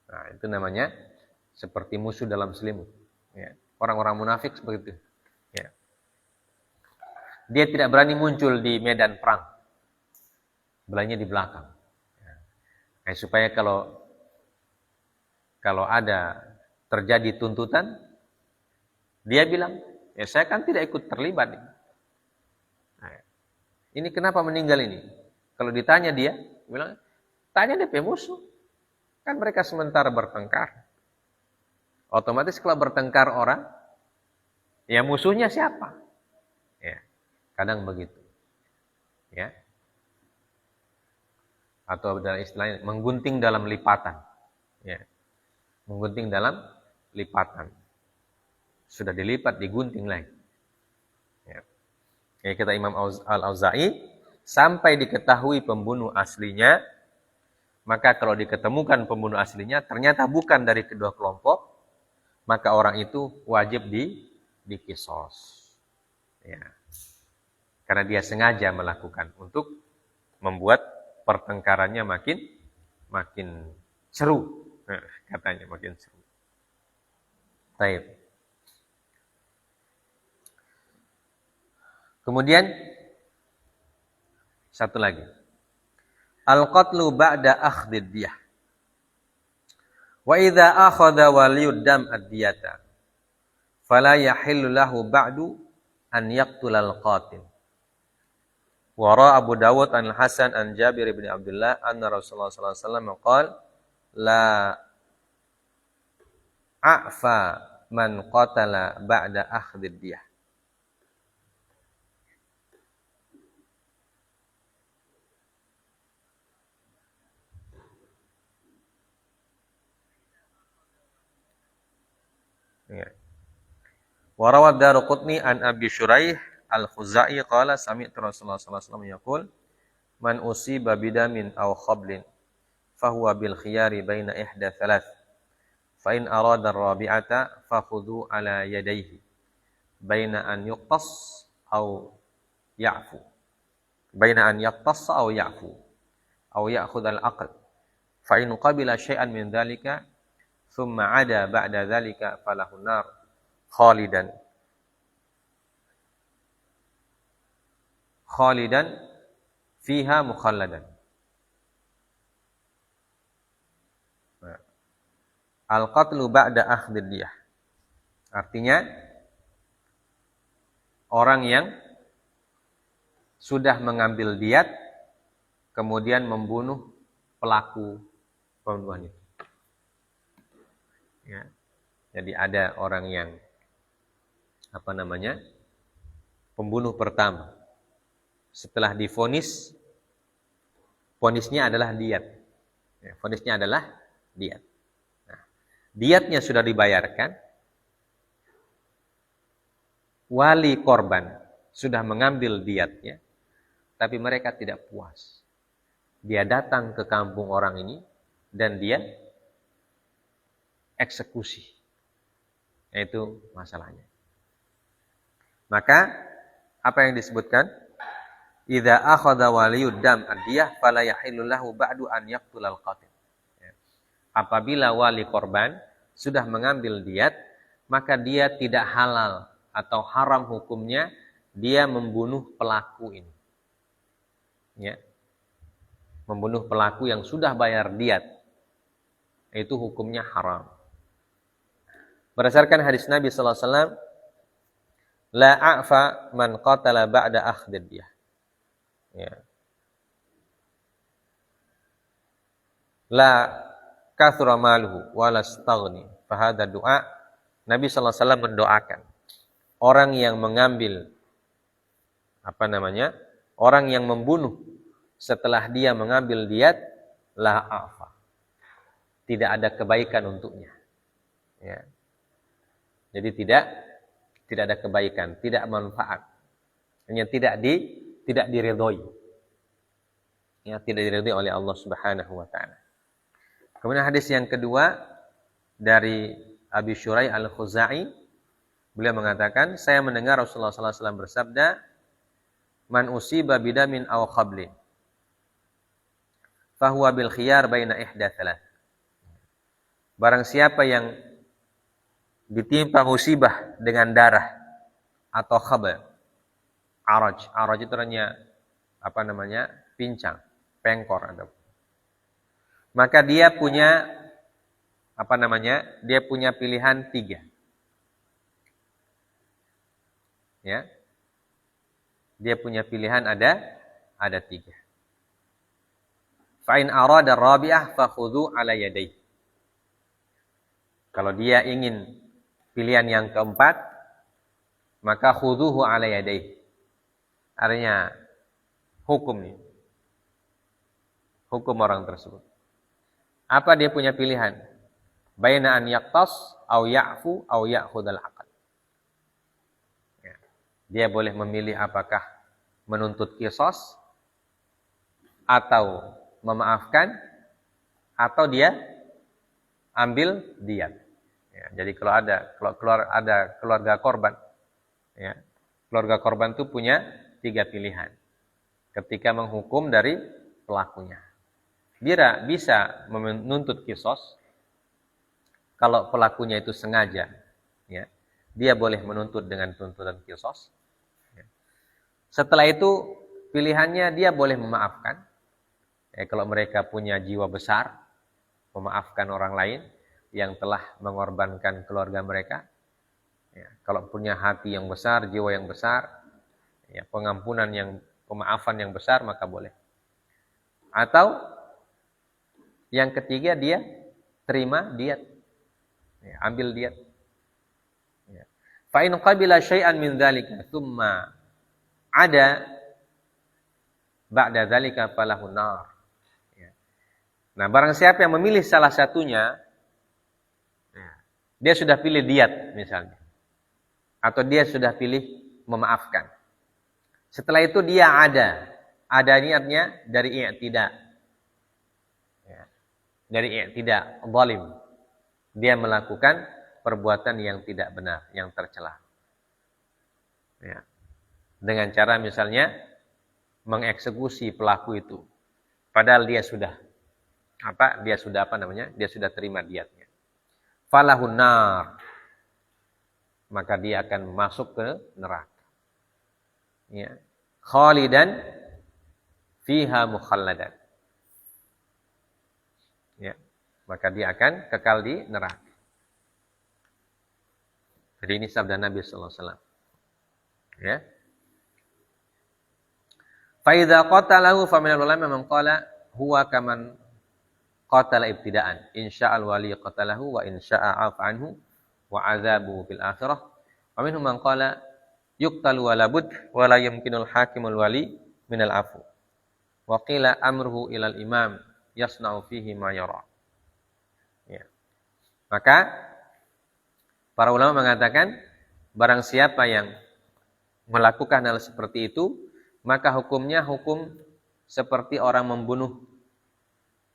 Nah, itu namanya seperti musuh dalam selimut. Ya. Orang-orang munafik seperti itu. Ya. Dia tidak berani muncul di medan perang. Belanya di belakang. Ya. Nah, supaya kalau ada terjadi tuntutan, dia bilang, ya saya kan tidak ikut terlibat. Nah, ini kenapa meninggal ini? Kalau ditanya dia bilang, tanya DP musuh. Kan mereka sementara bertengkar. Otomatis kalau bertengkar orang, ya musuhnya siapa? Ya, kadang begitu. Ya. Atau dalam istilahnya menggunting dalam lipatan. Ya. Menggunting dalam lipatan. Sudah dilipat, digunting lagi. Ya. Kayak kata Imam Al-Auza'i, sampai diketahui pembunuh aslinya, maka kalau diketemukan pembunuh aslinya ternyata bukan dari kedua kelompok, maka orang itu wajib dikisos. Ya. Karena dia sengaja melakukan untuk membuat pertengkarannya makin seru. Nah, katanya makin seru. Baik. Kemudian satu lagi. Al-qatlu ba'da akhdid diyah. Wa idza akhadha waliyud dam ad-diyata fala yahillu lahu ba'du an yaqtulal qatil. Wa Abu Dawud an Hasan an Jabir bin Abdullah anna Rasulullah sallallahu alaihi wasallam qala la a'fa man qatala ba'da akhdid diyah. Ya. Wa rawad Daruqutni an Abi Syuraih Al-Khuzai qala sami'tu Rasulullah sallallahu alaihi wasallam yaqul man usiba bidamin aw khablin fahuwa bil khiyari baina ihda thalath fa in arada ar-rabi'ata fakhudhu ala yadayhi baina an yuqtas aw ya'fu baina an yaqtas aw ya'fu aw ya'khudh al-aql fa in qabila syai'an min dhalika thumma 'ada ba'da dhalika falahu nar khalidan khalidan fiha mukhalladan. Al-qatlu ba'da akhdid diyah. Artinya orang yang sudah mengambil diat kemudian membunuh pelaku pembunuhan itu. Ya. Jadi ada orang yang pembunuh pertama. Setelah divonis, vonisnya adalah diat. Ya, vonisnya adalah diat. Nah, diatnya sudah dibayarkan. Wali korban sudah mengambil diatnya, tapi mereka tidak puas. Dia datang ke kampung orang ini dan dia eksekusi. Itu masalahnya. Maka apa yang disebutkan? Idza akhadha waliyud dam ad-diyah fala yahillu lahu ba'du an yaqtulal qatil. Apabila wali korban sudah mengambil diat, maka dia tidak halal atau haram hukumnya dia membunuh pelaku ini. Ya. Membunuh pelaku yang sudah bayar diat. Itu hukumnya haram. Berdasarkan hadis Nabi sallallahu alaihi wasallam, la a'fa man qatala ba'da akhdid diyah. Ya. La kathura maluhu wa la staghni. Fa hadha du'a. Nabi sallallahu alaihi wasallam mendoakan orang yang mengambil orang yang membunuh setelah dia mengambil diat, la a'fa. Tidak ada kebaikan untuknya. Ya. Jadi tidak ada kebaikan, tidak manfaat. Hanya tidak diridhoi. Ya, tidak diridhoi oleh Allah Subhanahu wa taala. Kemudian hadis yang kedua dari Abi Syurai Al-Khuzai, beliau mengatakan, saya mendengar Rasulullah sallallahu alaihi wasallam bersabda, "Man usiba bidamin aw khablin, fahuwa bil khiyar baina ihda thalath." Barang siapa yang ditimpa musibah dengan darah atau khabl, araj itu artinya pincang, pengkor atau. Maka dia punya dia punya pilihan 3. Ya. Dia punya pilihan ada 3. Fa in arada rabi'ah fakhudhu ala yadayhi. Kalau dia ingin pilihan yang keempat, maka khudhuhu ala yadayhi. Artinya hukum orang tersebut. Apa dia punya pilihan? Baina an yaqtas au ya'fu au ya'khudhal aqal. Ya. Dia boleh memilih apakah menuntut qisas atau memaafkan atau dia ambil diat. Ya, jadi kalau ada keluarga korban, ya, keluarga korban itu punya 3 pilihan ketika menghukum dari pelakunya. Dia bisa menuntut qisas kalau pelakunya itu sengaja, ya, dia boleh menuntut dengan tuntutan qisas. Ya. Setelah itu pilihannya dia boleh memaafkan. Ya, kalau mereka punya jiwa besar, memaafkan orang lain yang telah mengorbankan keluarga mereka. Ya, kalau punya hati yang besar, jiwa yang besar, ya, pemaafan yang besar, maka boleh. Atau yang ketiga dia terima diat, ya, ambil diat. Ya. Fa in qabila syai'an min dzalika tsumma ada ba'da dzalika falahun nar. Ya. Nah, barang siapa yang memilih salah satunya, ya, dia sudah pilih diat misalnya, atau dia sudah pilih memaafkan. Setelah itu dia ada niatnya dari i'tida. Ya. Dari i'tida, zalim. Dia melakukan perbuatan yang tidak benar, yang tercela. Ya. Dengan cara misalnya mengeksekusi pelaku itu. Padahal dia sudah terima diatnya. Falahun nar. Maka dia akan masuk ke neraka. Ya. khalidan fiha mukhalladan. Ya, maka dia akan kekal di neraka. Jadi ini sabda Nabi sallallahu alaihi wasallam. Ya. Fa idza qatalahu fa minal ulama man qala huwa kaman qatala ibtida'an. Insya'al wali qatalahu wa insya'a 'afa anhu wa 'adzabuhu fil akhirah. Wa minhum man qala yuqtalu wa la bud wa la yumkinul hakimul wali minal afu. Wa qila amruhu ilal imam yasna'u fihi ma yara. Ya. Maka para ulama mengatakan barang siapa yang melakukan hal seperti itu, maka hukumnya hukum seperti orang membunuh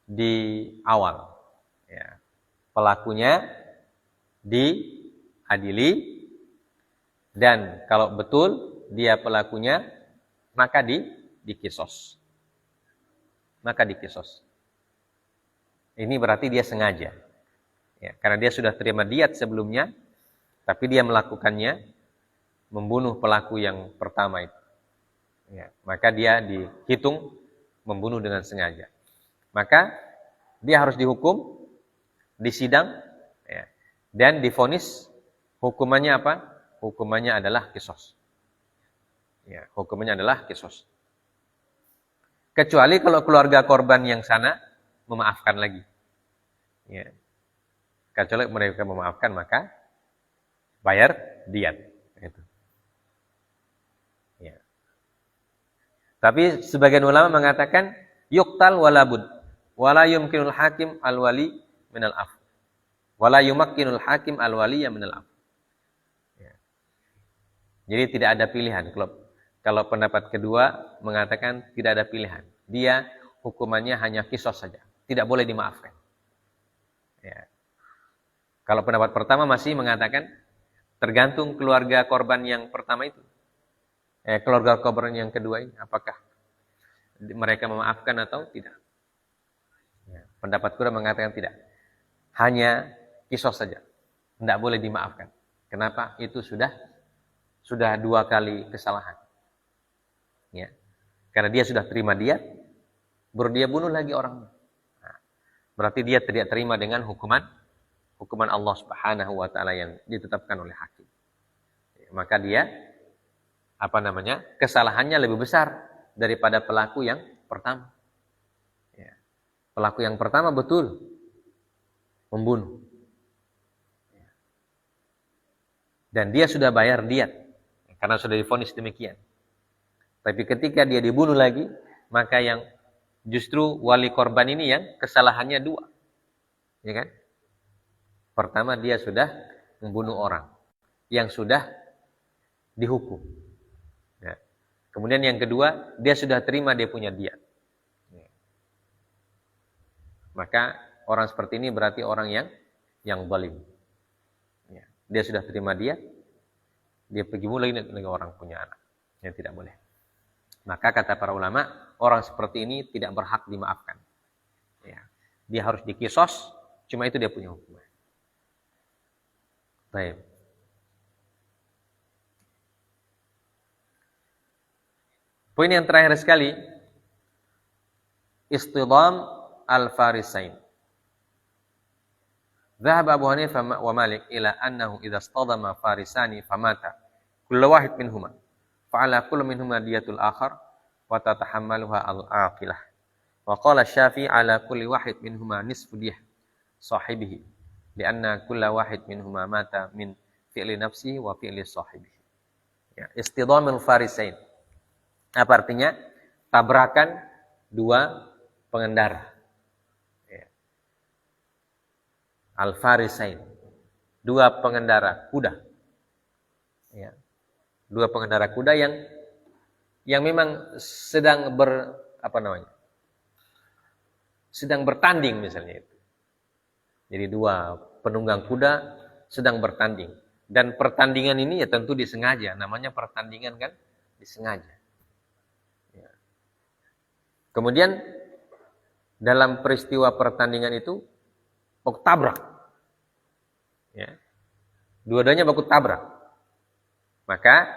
di awal. Ya. Pelakunya diadili, dan kalau betul dia pelakunya, maka dikisos. Maka dikisos. Ini berarti dia sengaja. Ya, karena dia sudah terima diat sebelumnya, tapi dia melakukannya, membunuh pelaku yang pertama itu. Ya, maka dia dihitung membunuh dengan sengaja. Maka dia harus dihukum, disidang, ya, dan divonis. Hukumannya apa? Hukumannya adalah kisos. Ya, hukumannya adalah kisos. Kecuali kalau keluarga korban yang sana memaafkan lagi. Ya. Kecuali mereka memaafkan, maka bayar diat. Itu. Ya. Tapi sebagian ulama mengatakan yuqtal walabud wala yumkinul hakim al-wali minal af. Wala yumakkinul hakim al-wali minal af. Ya. Jadi tidak ada pilihan. Kalau pendapat kedua mengatakan tidak ada pilihan. Dia hukumannya hanya kisos saja. Tidak boleh dimaafkan. Ya. Kalau pendapat pertama masih mengatakan tergantung keluarga korban yang pertama itu. Keluarga korban yang kedua ini, apakah mereka memaafkan atau tidak? Ya, pendapat kedua mengatakan tidak. Hanya kisos saja. Tidak boleh dimaafkan. Kenapa? Itu sudah 2 kali kesalahan. Ya. Karena dia sudah terima diat, baru dia bunuh lagi orang. Nah, berarti dia tidak terima dengan hukuman Allah Subhanahu wa taala yang ditetapkan oleh hakim. Ya, maka dia kesalahannya lebih besar daripada pelaku yang pertama. Ya. Pelaku yang pertama betul membunuh. Ya. Dan dia sudah bayar diat karena sudah divonis demikian. Tapi ketika dia dibunuh lagi, maka yang justru wali korban ini yang kesalahannya 2. Ya kan? Pertama, dia sudah membunuh orang yang sudah dihukum. Ya. Kemudian yang kedua, dia sudah terima dia punya diat. Ya. Maka orang seperti ini berarti orang yang zalim. Ya. Dia sudah terima diat, dia pergi mulai lagi orang punya anak. Yang tidak boleh. Maka kata para ulama, orang seperti ini tidak berhak dimaafkan. Ya. Dia harus dikisos, cuma itu dia punya hukuman. Baik. Poin yang terakhir sekali, istidam al-farisain. Dhahab Abu Hanifah wa Malik ila annahu idza istadama farisani famata kullu wahid minhuma fa'ala kullu minhuma diyatul akhar wa tatahammaluha al-aqilah. Wa qala Syafi'i ala kulli wahid minhuma nisfu diyah sahibihi. Lianna kulla wahid minhuma mata min fi'li nafsihi wa fi'li sahibihi. Ya, istidamul farisain. Apa artinya? Tabrakan 2 pengendara. Ya. Al-farisain. 2 pengendara kuda. Ya. 2 pengendara kuda yang memang sedang sedang bertanding misalnya itu. Jadi 2 penunggang kuda sedang bertanding. Dan pertandingan ini ya tentu disengaja. Namanya pertandingan kan disengaja. Ya. Kemudian dalam peristiwa pertandingan itu baku tabrak. Ya. Dua-duanya baku tabrak. Maka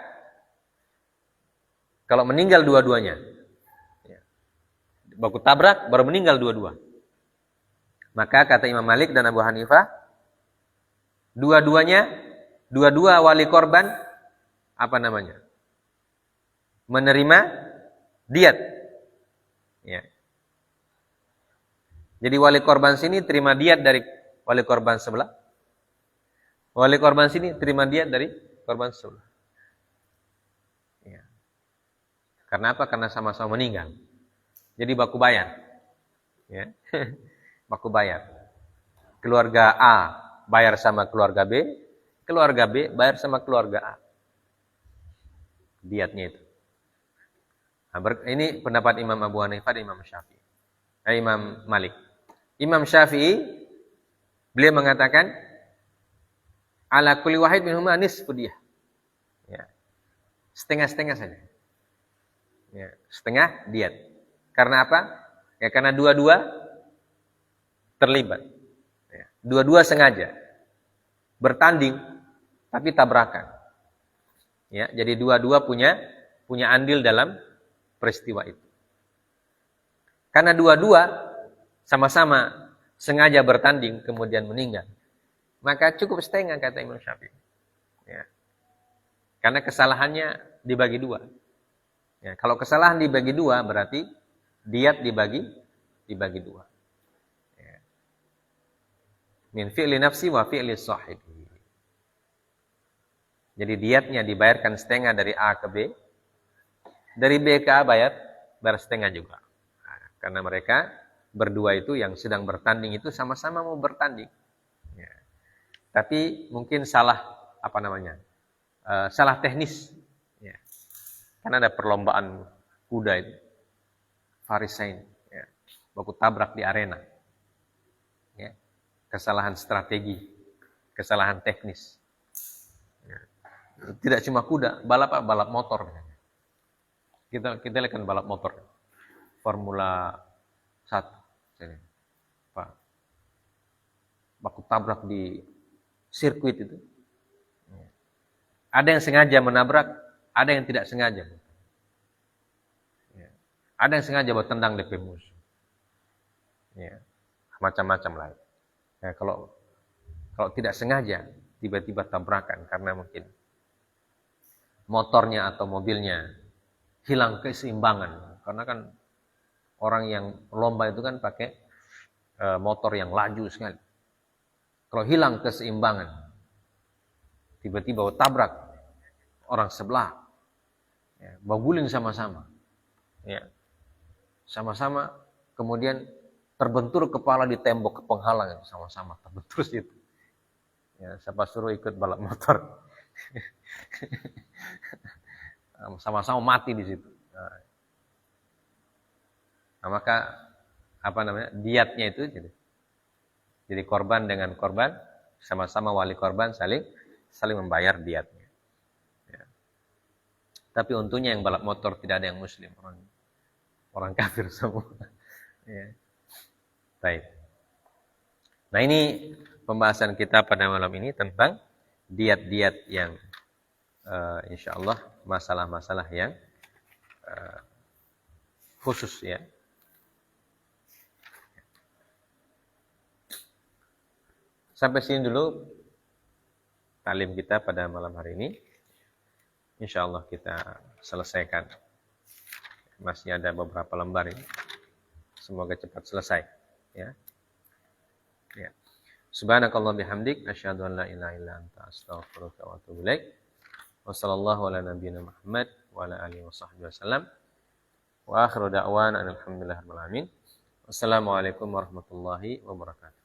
Kalau meninggal dua-duanya. Ya. Baku tabrak, baru meninggal dua-dua. Maka kata Imam Malik dan Abu Hanifah, dua-dua wali korban, apa namanya? Menerima diat. Ya. Jadi wali korban sini terima diat dari wali korban sebelah. Wali korban sini terima diat dari korban sebelah. Ya. Karena apa? Karena sama-sama meninggal. Jadi baku bayar. Ya. Baku bayar. Keluarga A bayar sama keluarga B bayar sama keluarga A. Diatnya itu. Nah, ini pendapat Imam Abu Hanifah dan Imam Syafi'i. Imam Malik. Imam Syafi'i beliau mengatakan ala kulli wahid minhuma nisfu diyah. Ya. Setengah-setengah saja. Ya, setengah diat. Karena apa? Ya karena dua-dua terlibat. Ya, dua-dua sengaja bertanding tapi tabrakan. Ya, jadi dua-dua punya andil dalam peristiwa itu. Karena dua-dua sama-sama sengaja bertanding kemudian meninggal, maka cukup setengah kata Imam Syafi'i. Ya. Karena kesalahannya dibagi dua. Ya, kalau kesalahan dibagi dua berarti diat dibagi dua. Ya. Min fi'li nafsi wa fi'li sahibi. Jadi diatnya dibayarkan setengah dari A ke B, dari B ke A bayar setengah juga. Nah, karena mereka berdua itu yang sedang bertanding itu sama-sama mau bertanding. Ya. Tapi mungkin salah salah teknis. Ya. Karena ada perlombaan kuda itu, farisain, ya. Baku tabrak di arena. Ya. Kesalahan strategi, kesalahan teknis. Ya. Tidak cuma kuda, balap motor. Kita lihat kan balap motor, Formula 1. Pak, baku tabrak di sirkuit itu. Ada yang sengaja menabrak, ada yang tidak sengaja. Ya. Ada yang sengaja buat tendang DP musuh. Ya. Macam-macam lah. Ya, kalau tidak sengaja, tiba-tiba tabrakan karena mungkin motornya atau mobilnya hilang keseimbangan. Karena kan orang yang lomba itu kan pakai motor yang laju sekali. Kalau hilang keseimbangan, tiba-tiba tabrak orang sebelah, ya, berguling sama-sama, ya, sama-sama, kemudian terbentur kepala di tembok penghalang, sama-sama terbentur situ. Ya, siapa suruh ikut balap motor, sama-sama mati di situ. Nah, maka diatnya itu jadi korban dengan korban sama-sama wali korban saling membayar diatnya. Ya. Tapi untungnya yang balap motor tidak ada yang muslim, orang kafir semua. Ya. Baik. Nah, ini pembahasan kita pada malam ini tentang diat-diat yang insyaallah masalah-masalah yang khusus ya. Sampai sini dulu talim kita pada malam hari ini. Insyaallah kita selesaikan. Masih ada beberapa lembar ini. Semoga cepat selesai. Ya. Ya. Subhanakallah bihamdik. Asyhadu an la ilaha illa anta astaghfiruka wa atubu ilaik. Wassallallahu ala nabiyyina Muhammad wa ala alihi washabbihi wasallam. Wa akhiru da'wana alhamdulillahirabbil alamin. Wassalamualaikum warahmatullahi wabarakatuh.